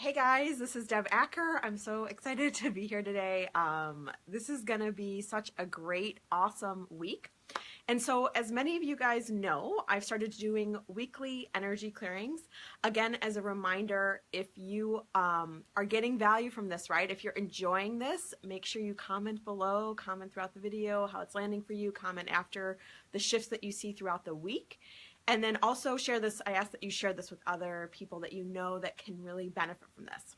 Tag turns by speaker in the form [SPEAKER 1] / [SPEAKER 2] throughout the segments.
[SPEAKER 1] Hey guys, this is Deb Acker. I'm so excited to be here today. This is going to be such a great, awesome week. And so, as many of you guys know, I've started doing weekly energy clearings. Again, as a reminder, if you are getting value from this, right? If you're enjoying this, make sure you comment below, comment throughout the video, how it's landing for you, comment after the shifts that you see throughout the week. And then also share this. I ask that you share this with other people that you know that can really benefit from this.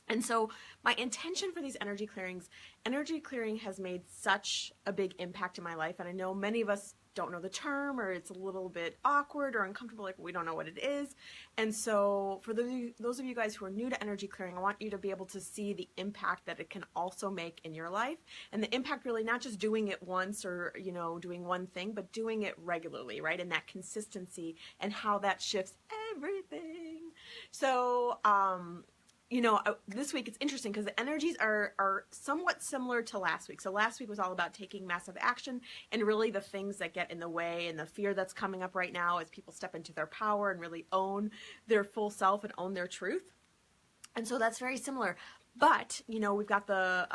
[SPEAKER 1] And so my intention for these energy clearing has made such a big impact in my life. And I know many of us don't know the term, or it's a little bit awkward or uncomfortable, like we don't know what it is. And so for those of you guys who are new to energy clearing, I want you to be able to see the impact that it can also make in your life. And the impact really not just doing it once or, doing one thing, but doing it regularly, right? And that consistency and how that shifts everything. So, this week it's interesting because the energies are somewhat similar to last week. So last week was all about taking massive action and really the things that get in the way and the fear that's coming up right now as people step into their power and really own their full self and own their truth. And so that's very similar. But, we've got the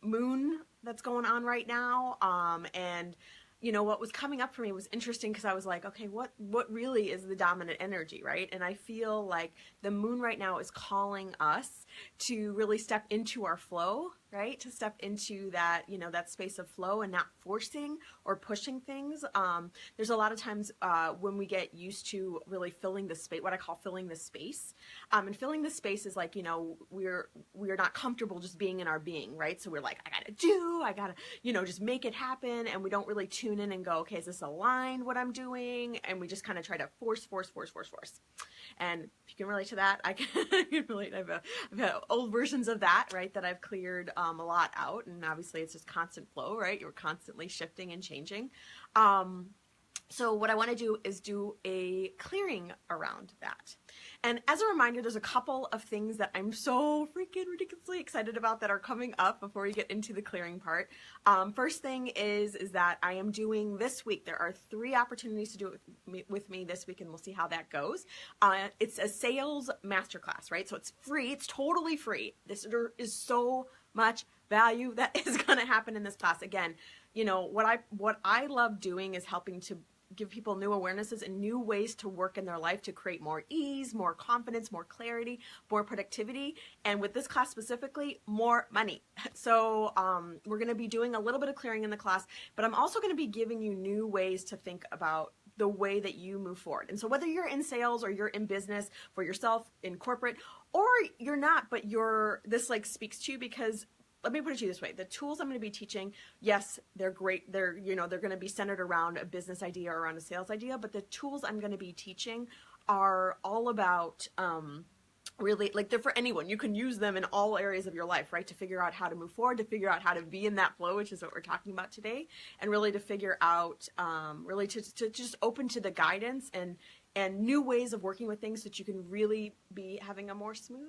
[SPEAKER 1] moon that's going on right now. And what was coming up for me was interesting because I was like, okay, what really is the dominant energy, right? And I feel like the moon right now is calling us to really step into our flow, right? To step into that, that space of flow and not forcing or pushing things. There's a lot of times when we get used to really filling the space, what I call filling the space. And filling the space is like, we're not comfortable just being in our being, right? So we're like, I gotta, just make it happen. And we don't really tune in and go, okay, is this aligned what I'm doing? And we just kind of try to force. And if you can relate to that, I can relate. I've had old versions of that, right, that I've cleared a lot out. And obviously it's just constant flow, right? You're constantly shifting and changing. So what I want to do is do a clearing around that. And as a reminder, there's a couple of things that I'm so freaking ridiculously excited about that are coming up before we get into the clearing part. First thing is that I am doing this week. There are 3 opportunities to do it with me this week, and we'll see how that goes. It's a sales masterclass, right? So it's free. It's totally free. There is so much value that is going to happen in this class. Again, what I love doing is helping to give people new awarenesses and new ways to work in their life to create more ease, more confidence, more clarity, more productivity, and with this class specifically, more money. So we're going to be doing a little bit of clearing in the class, but I'm also going to be giving you new ways to think about the way that you move forward. And so whether you're in sales or you're in business for yourself, in corporate, or you're not, but this speaks to you, because let me put it to you this way. The tools I'm going to be teaching, yes, they're great. They're going to be centered around a business idea or around a sales idea, but the tools I'm going to be teaching are all about, really, like, they're for anyone. You can use them in all areas of your life, right? To figure out how to move forward, to figure out how to be in that flow, which is what we're talking about today. And really to figure out, really to just open to the guidance and new ways of working with things so that you can really be having a more smooth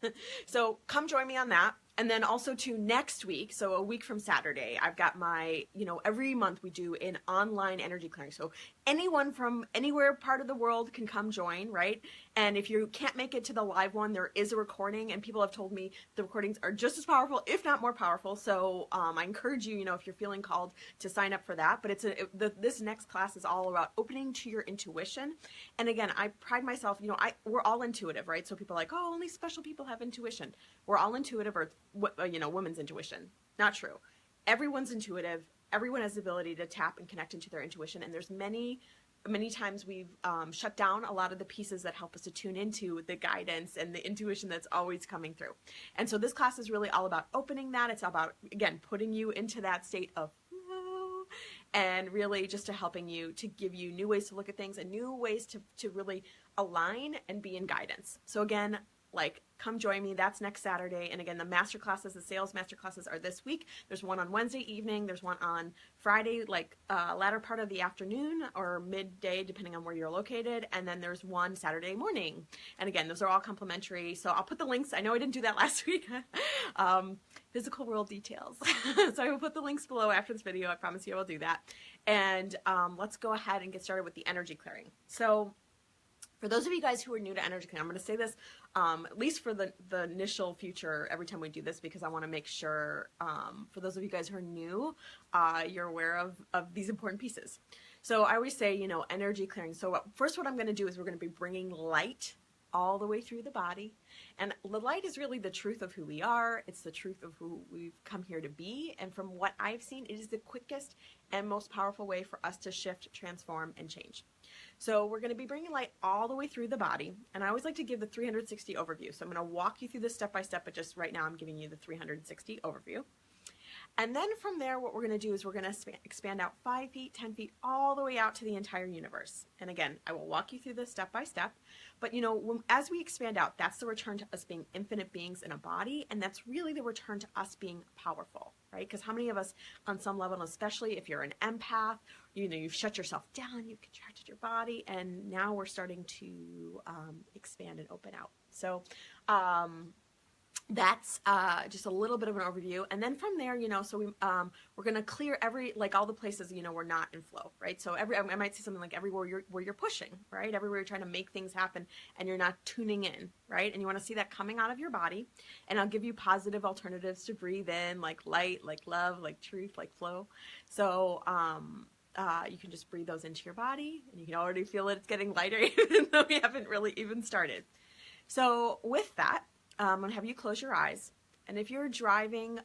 [SPEAKER 1] path. So come join me on that. And then also to next week, so a week from Saturday, I've got my, every month we do an online energy clearing. So anyone from anywhere part of the world can come join, right? And if you can't make it to the live one, there is a recording, and people have told me the recordings are just as powerful, if not more powerful. So I encourage you, if you're feeling called, to sign up for that. But this next class is all about opening to your intuition. And again, I pride myself, we're all intuitive, right? So people are like, oh, only special people have intuition. We're all intuitive, or women's intuition. Not true. Everyone's intuitive. Everyone has the ability to tap and connect into their intuition. And there's many times we've shut down a lot of the pieces that help us to tune into the guidance and the intuition that's always coming through. And so this class is really all about opening that. It's about, again, putting you into that state of flow, and really just to helping you, to give you new ways to look at things and new ways to really align and be in guidance. So again, come join me. That's next Saturday. And again, the masterclasses, the sales masterclasses, are this week. There's one on Wednesday evening. There's one on Friday, latter part of the afternoon or midday, depending on where you're located. And then there's one Saturday morning. And again, those are all complimentary. So I'll put the links. I know I didn't do that last week. Physical world details. So I will put the links below after this video. I promise you I will do that. And let's go ahead and get started with the energy clearing. So For those of you guys who are new to energy clearing, I'm going to say this at least for the initial future every time we do this, because I want to make sure for those of you guys who are new, you're aware of these important pieces. So I always say, you know, energy clearing. So first what I'm going to do is we're going to be bringing light all the way through the body. And the light is really the truth of who we are. It's the truth of who we've come here to be. And from what I've seen, it is the quickest and most powerful way for us to shift, transform, and change. So we're going to be bringing light all the way through the body. And I always like to give the 360 overview. So I'm going to walk you through this step by step, but just right now I'm giving you the 360 overview. And then from there, what we're going to do is we're going to expand out 5 feet, 10 feet, all the way out to the entire universe. And again, I will walk you through this step by step. But you know, as we expand out, that's the return to us being infinite beings in a body. And that's really the return to us being powerful, right? Because how many of us on some level, and especially if you're an empath, you know, you've shut yourself down, you've contracted your body, and now we're starting to expand and open out. So, that's just a little bit of an overview. And then from there, you know, so we're going to clear all the places, you know, we're not in flow, right? So I might say something like everywhere where you're pushing, right? Everywhere you're trying to make things happen and you're not tuning in, right? And you want to see that coming out of your body. And I'll give you positive alternatives to breathe in, like light, like love, like truth, like flow. So, you can just breathe those into your body, and you can already feel it's getting lighter, even though we haven't really even started. So with that, I'm going to have you close your eyes. And if you're driving,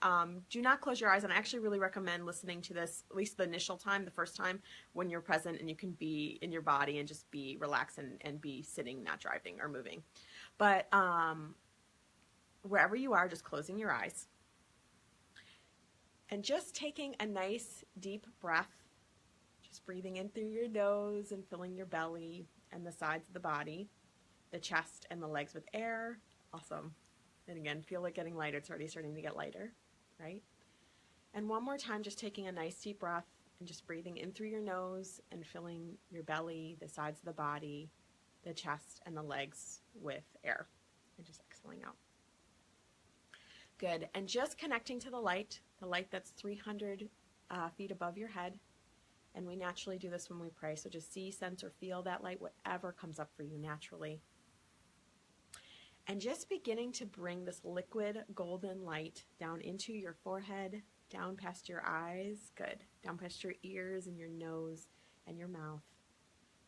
[SPEAKER 1] do not close your eyes. And I actually really recommend listening to this, at least the initial time, the first time, when you're present and you can be in your body and just be relaxed and be sitting, not driving or moving. But wherever you are, just closing your eyes. And just taking a nice deep breath, just breathing in through your nose and filling your belly and the sides of the body, the chest and the legs with air. Awesome. And again, feel it getting lighter. It's already starting to get lighter, right? And one more time, just taking a nice deep breath and just breathing in through your nose and filling your belly, the sides of the body, the chest, and the legs with air. And just exhaling out. Good. And just connecting to the light that's 300 feet above your head. And we naturally do this when we pray. So just see, sense, or feel that light, whatever comes up for you naturally. And just beginning to bring this liquid golden light down into your forehead, down past your eyes, good, down past your ears and your nose and your mouth.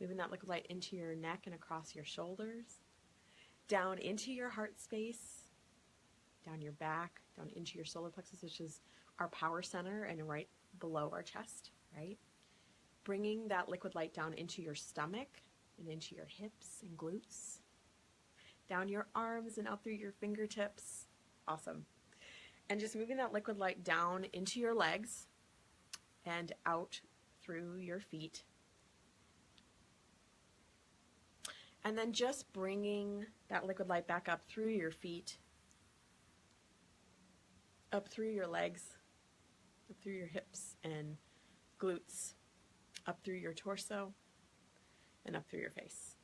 [SPEAKER 1] Moving that liquid light into your neck and across your shoulders, down into your heart space, down your back, down into your solar plexus, which is our power center and right below our chest, right? Bringing that liquid light down into your stomach and into your hips and glutes. Down your arms and out through your fingertips. Awesome. And just moving that liquid light down into your legs and out through your feet. And then just bringing that liquid light back up through your feet, up through your legs, up through your hips and glutes, up through your torso, and up through your face.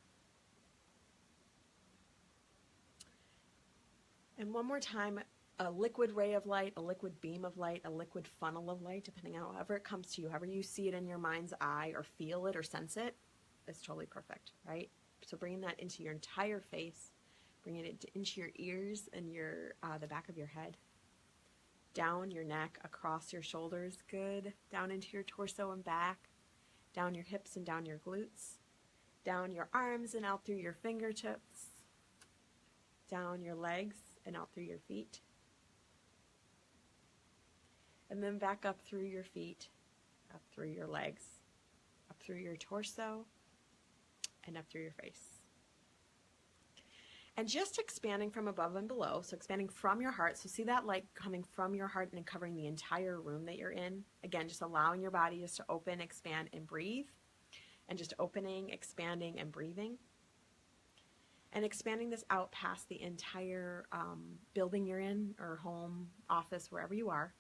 [SPEAKER 1] And one more time, a liquid ray of light, a liquid beam of light, a liquid funnel of light, depending on however it comes to you, however you see it in your mind's eye or feel it or sense it, is totally perfect, right? So bringing that into your entire face, bringing it into your ears and your the back of your head, down your neck, across your shoulders, good, down into your torso and back, down your hips and down your glutes, down your arms and out through your fingertips, down your legs and out through your feet, and then back up through your feet, up through your legs, up through your torso, and up through your face. And just expanding from above and below, so expanding from your heart. So see that light coming from your heart and covering the entire room that you're in. Again, just allowing your body just to open, expand, and breathe. And just opening, expanding, and breathing. And expanding this out past the entire building you're in, or home, office, wherever you are.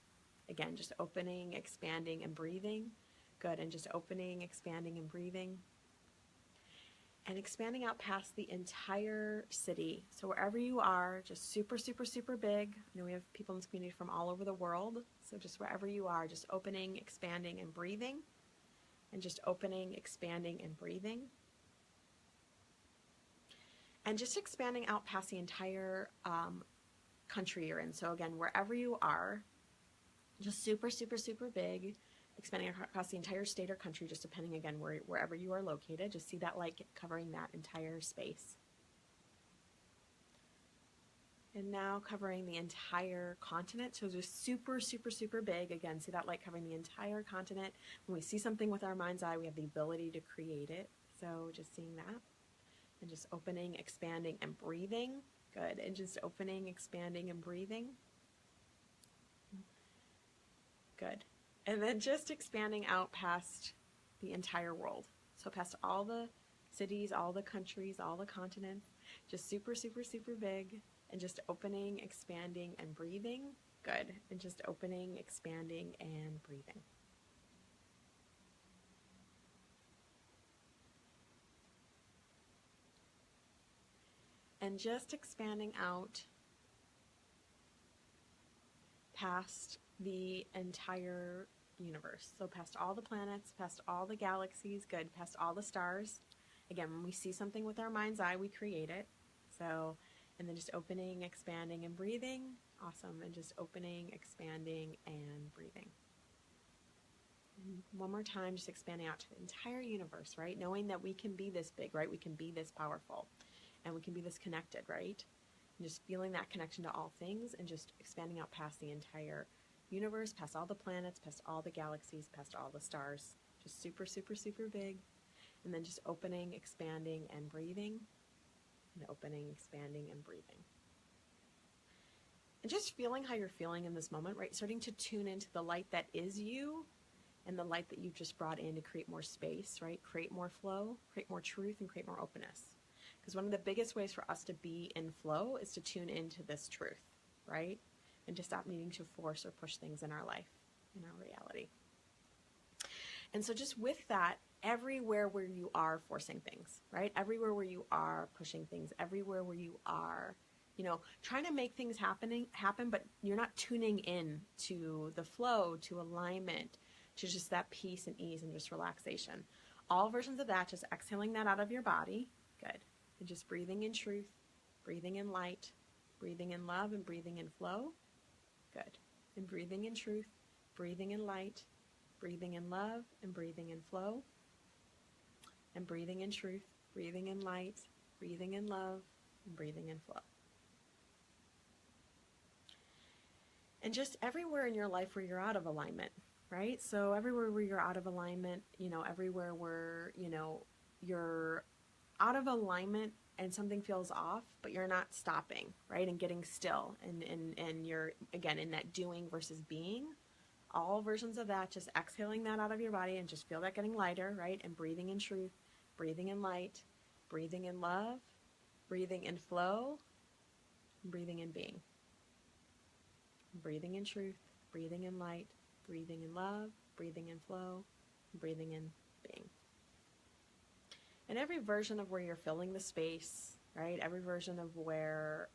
[SPEAKER 1] Again, just opening, expanding, and breathing. Good, and just opening, expanding, and breathing. And expanding out past the entire city. So wherever you are, just super, super, super big. I know we have people in this community from all over the world. So just wherever you are, just opening, expanding, and breathing. And just opening, expanding, and breathing. And just expanding out past the entire country you're in. So again, wherever you are, just super, super, super big, expanding across the entire state or country, just depending, again, wherever you are located. Just see that light covering that entire space. And now covering the entire continent. So just super, super, super big. Again, see that light covering the entire continent. When we see something with our mind's eye, we have the ability to create it. So just seeing that. And just opening, expanding, and breathing. Good. And just opening, expanding, and breathing. Good. And then just expanding out past the entire world. So past all the cities, all the countries, all the continents. Just super, super, super big. And just opening, expanding, and breathing. Good. And just opening, expanding, and breathing. And just expanding out past the entire universe. So past all the planets, past all the galaxies, good, past all the stars. Again, when we see something with our mind's eye, we create it. So, and then just opening, expanding, and breathing. Awesome. And just opening, expanding, and breathing. And one more time, just expanding out to the entire universe, right? Knowing that we can be this big, right? We can be this powerful. And we can be this connected, right? And just feeling that connection to all things and just expanding out past the entire universe, past all the planets, past all the galaxies, past all the stars. Just super, super, super big. And then just opening, expanding, and breathing. And opening, expanding, and breathing. And just feeling how you're feeling in this moment, right? Starting to tune into the light that is you and the light that you've just brought in to create more space, right? Create more flow, create more truth, and create more openness. Because one of the biggest ways for us to be in flow is to tune into this truth, right? And to stop needing to force or push things in our life, in our reality. And so just with that, everywhere where you are forcing things, right? Everywhere where you are pushing things, everywhere where you are, trying to make things happen, but you're not tuning in to the flow, to alignment, to just that peace and ease and just relaxation. All versions of that, just exhaling that out of your body. Good. And just breathing in truth, breathing in light, breathing in love, and breathing in flow. Good. And breathing in truth, breathing in light, breathing in love, and breathing in flow. And breathing in truth, breathing in light, breathing in love, and breathing in flow. And just everywhere in your life where you're out of alignment, right? So everywhere where you're out of alignment, everywhere where, you're out of alignment and something feels off, but you're not stopping, right? And getting still. And you're, again, in that doing versus being. All versions of that, just exhaling that out of your body and just feel that getting lighter, right? And breathing in truth, breathing in light, breathing in love, breathing in flow, breathing in being. Breathing in truth, breathing in light, breathing in love, breathing in flow, breathing in being. And every version of where you're filling the space, right? Every version of where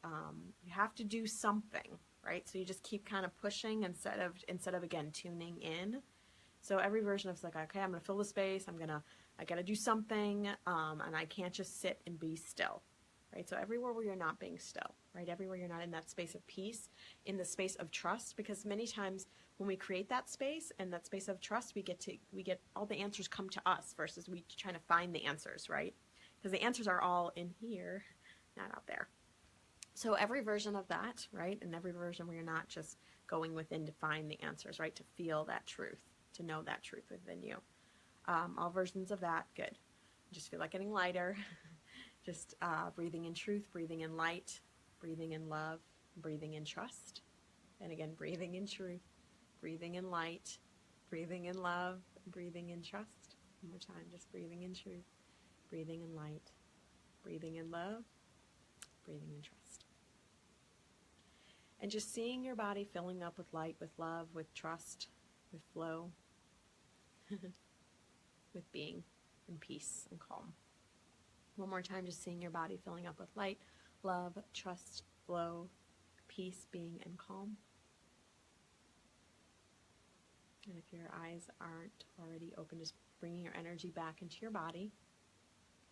[SPEAKER 1] you have to do something, right? So you just keep kind of pushing instead of again tuning in. So every version of it's like, okay, I'm gonna fill the space. I gotta do something, and I can't just sit and be still, right? So everywhere where you're not being still, right? Everywhere you're not in that space of peace, in the space of trust, because many times when we create that space and that space of trust, we get all the answers come to us versus we trying to find the answers, right? Because the answers are all in here, not out there. So every version of that, right? And every version where you're not just going within to find the answers, right? To feel that truth, to know that truth within you. All versions of that, good. Just feel like getting lighter. Just breathing in truth, breathing in light, breathing in love, breathing in trust. And again, breathing in truth, breathing in light, breathing in love, breathing in trust. One more time, just breathing in truth, breathing in light, breathing in love, breathing in trust. And just seeing your body filling up with light, with love, with trust, with flow, with being and peace and calm. One more time, just seeing your body filling up with light, love, trust, flow, peace, being, and calm. And if your eyes aren't already open, just bringing your energy back into your body,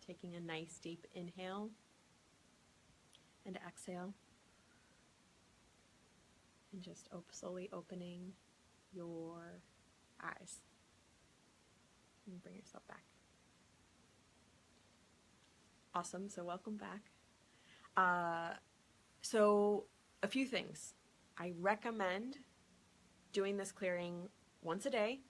[SPEAKER 1] taking a nice deep inhale and exhale. And just slowly opening your eyes. And bring yourself back. Awesome. So welcome back. So a few things. I recommend doing this clearing once a day.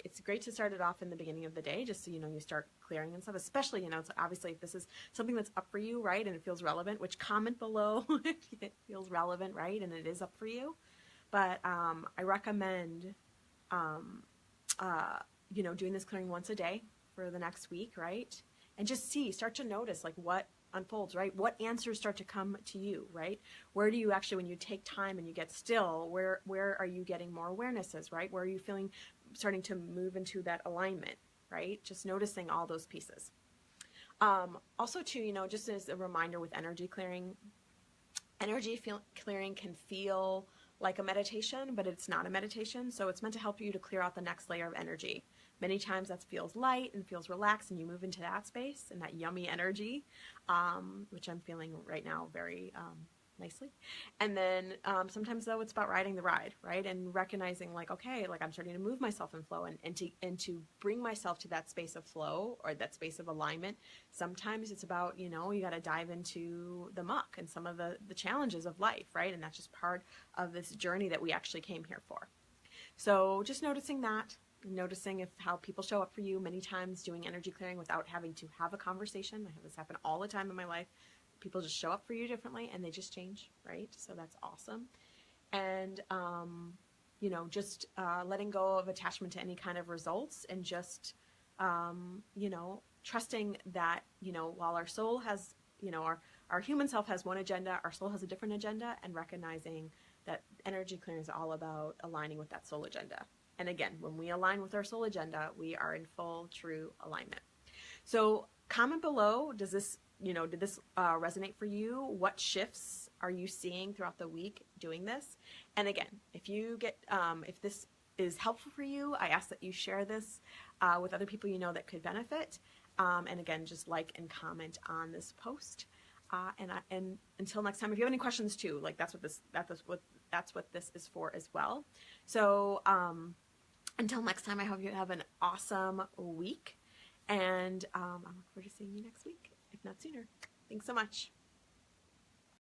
[SPEAKER 1] It's great to start it off in the beginning of the day, just so you start clearing and stuff, especially, it's obviously if this is something that's up for you, right, and it feels relevant, which comment below if it feels relevant, right, and it is up for you. But I recommend, doing this clearing once a day for the next week, right, and just start to notice, like, what unfolds, right? What answers start to come to you, right? Where do you actually, when you take time and you get still, where are you getting more awarenesses, right? Where are you starting to move into that alignment, right? Just noticing all those pieces. Also too, just as a reminder with energy clearing can feel like a meditation, but it's not a meditation. So it's meant to help you to clear out the next layer of energy. Many times that feels light and feels relaxed, and you move into that space and that yummy energy, which I'm feeling right now very nicely. And then sometimes though it's about riding the ride, right? And recognizing like, okay, like I'm starting to move myself in flow and to bring myself to that space of flow or that space of alignment. Sometimes it's about, you got to dive into the muck and some of the challenges of life, right? And that's just part of this journey that we actually came here for. So just noticing that, noticing how people show up for you, many times doing energy clearing without having to have a conversation. I have this happen all the time in my life. People just show up for you differently and they just change, right? So that's awesome. And, just letting go of attachment to any kind of results and just, trusting that, while our soul has, our human self has one agenda, our soul has a different agenda, and recognizing that energy clearing is all about aligning with that soul agenda. And again, when we align with our soul agenda, we are in full, true alignment. So comment below, did this resonate for you? What shifts are you seeing throughout the week doing this? And again, if this is helpful for you, I ask that you share this with other people that could benefit. And again, just like and comment on this post. And until next time, if you have any questions too, like that's what this is for as well. So until next time, I hope you have an awesome week, and I look forward to seeing you next week, if not sooner. Thanks so much.